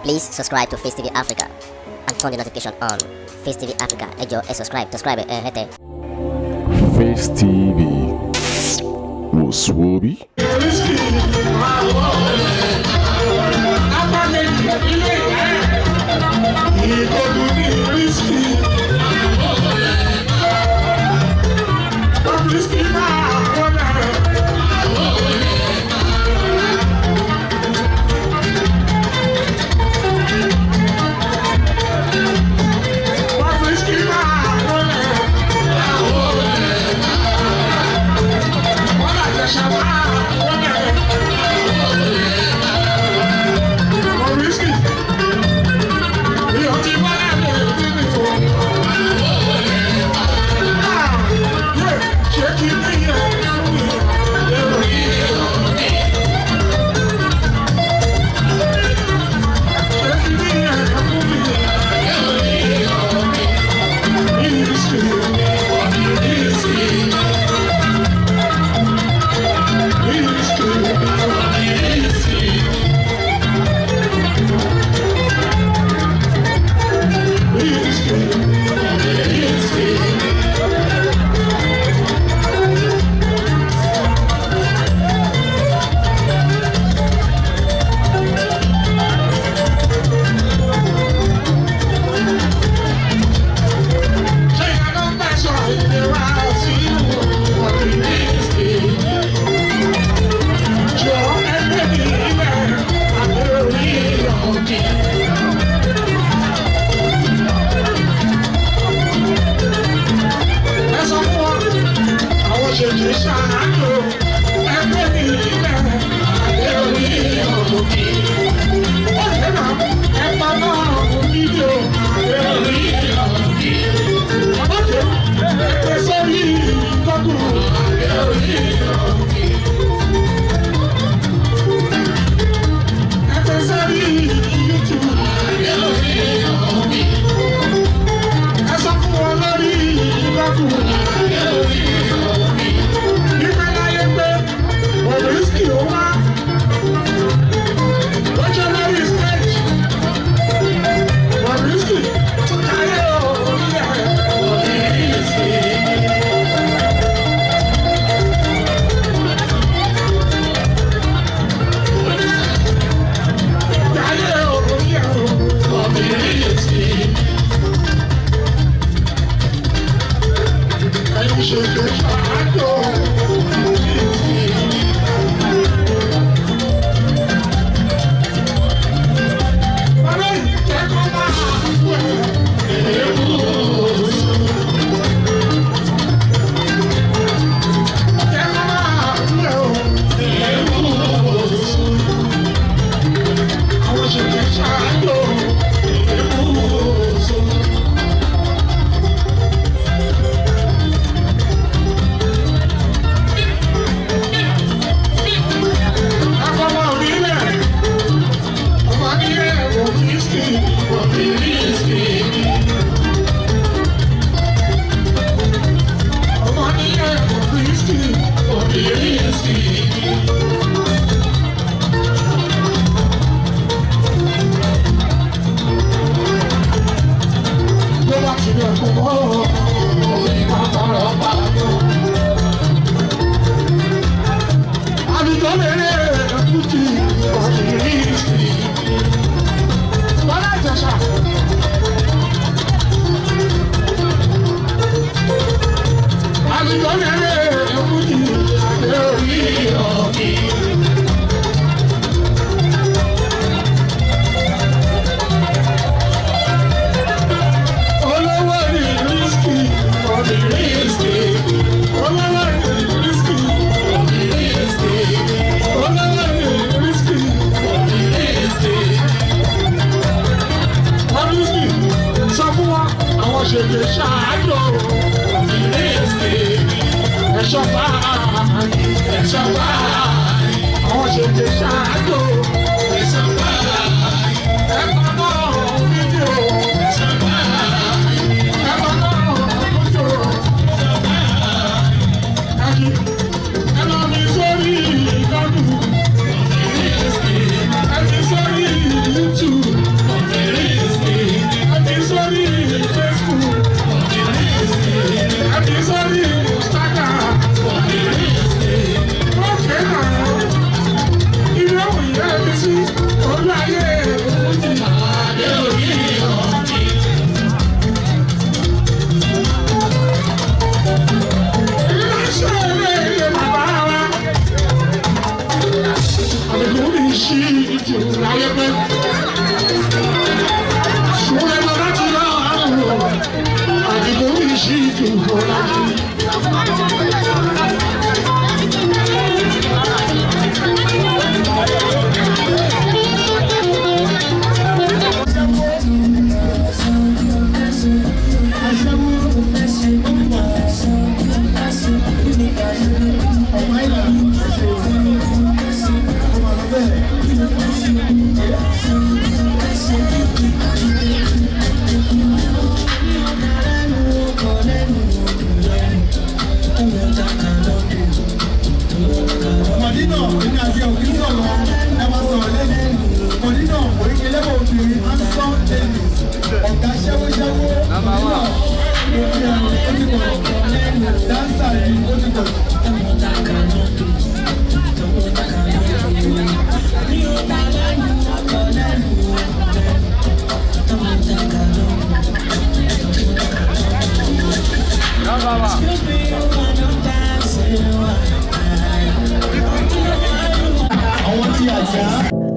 Please subscribe to Face TV Africa and turn the notification on. Face TV Africa, ẹ jọ̀ọ́ ẹ subscribe, hete. Face TV was Swoby. I'm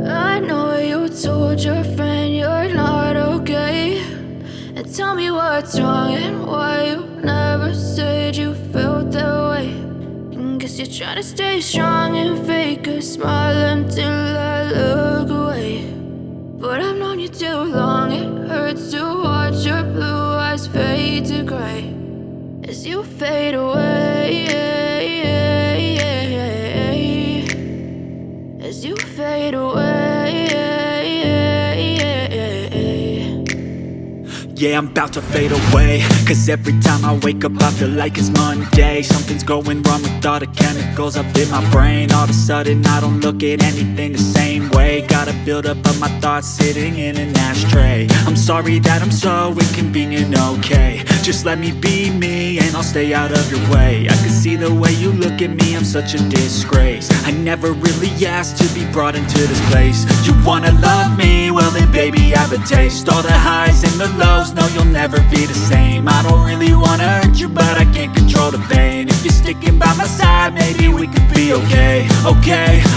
I know you told your friend you're not okay. And tell me what's wrong and why you never said you felt that way. And guess you're trying to stay strong and fake a smile until I look away. But I've known you too long, it hurts to watch your blue eyes fade to gray as you fade away. As you fade away. Yeah, I'm about to fade away, cause every time I wake up I feel like it's Monday. Something's going wrong with all the chemicals up in my brain. All of a sudden I don't look at anything the same way. Gotta build up of my thoughts sitting in an ashtray. I'm sorry that I'm so inconvenient, okay. Just let me be me and I'll stay out of your way. I can see the way you look at me, I'm such a disgrace. I never really asked to be brought into this place. You wanna love me? Well then baby have a taste. All the highs and the lows, no you'll never be the same. I don't really wanna hurt you but I can't control the pain. If you're sticking by my side maybe we could be okay.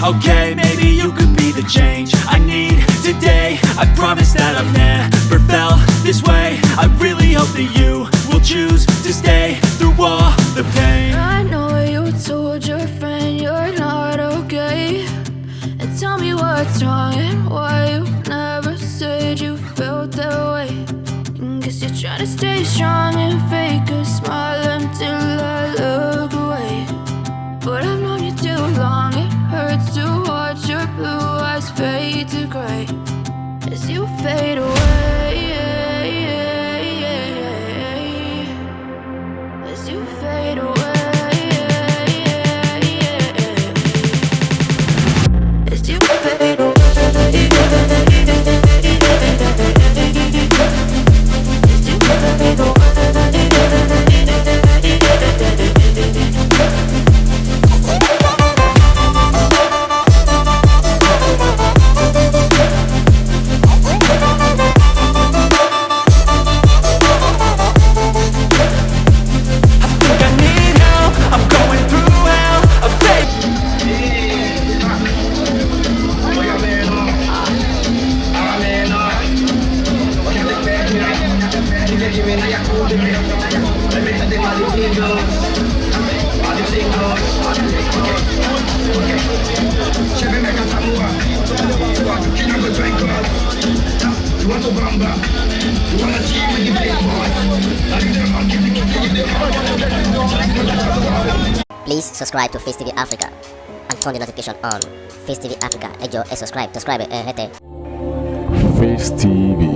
Okay, maybe you could be the change I need today. I promise that I've never felt this way. I really hope that you will choose to stay through all the pain. I know you told your friend you're not okay. And tell me what's wrong and why you never said you felt that way. And guess you're trying to stay strong and fake a smile until I look away. But I've known you too long, it hurts to watch your blue eyes fade to gray as you fade away. As you fade away. As you fade away. As you fade away. Please subscribe to Face TV Africa and turn the notification on. Face TV Africa, ẹ jọ̀ọ́ ẹ subscribe, hete. Face TV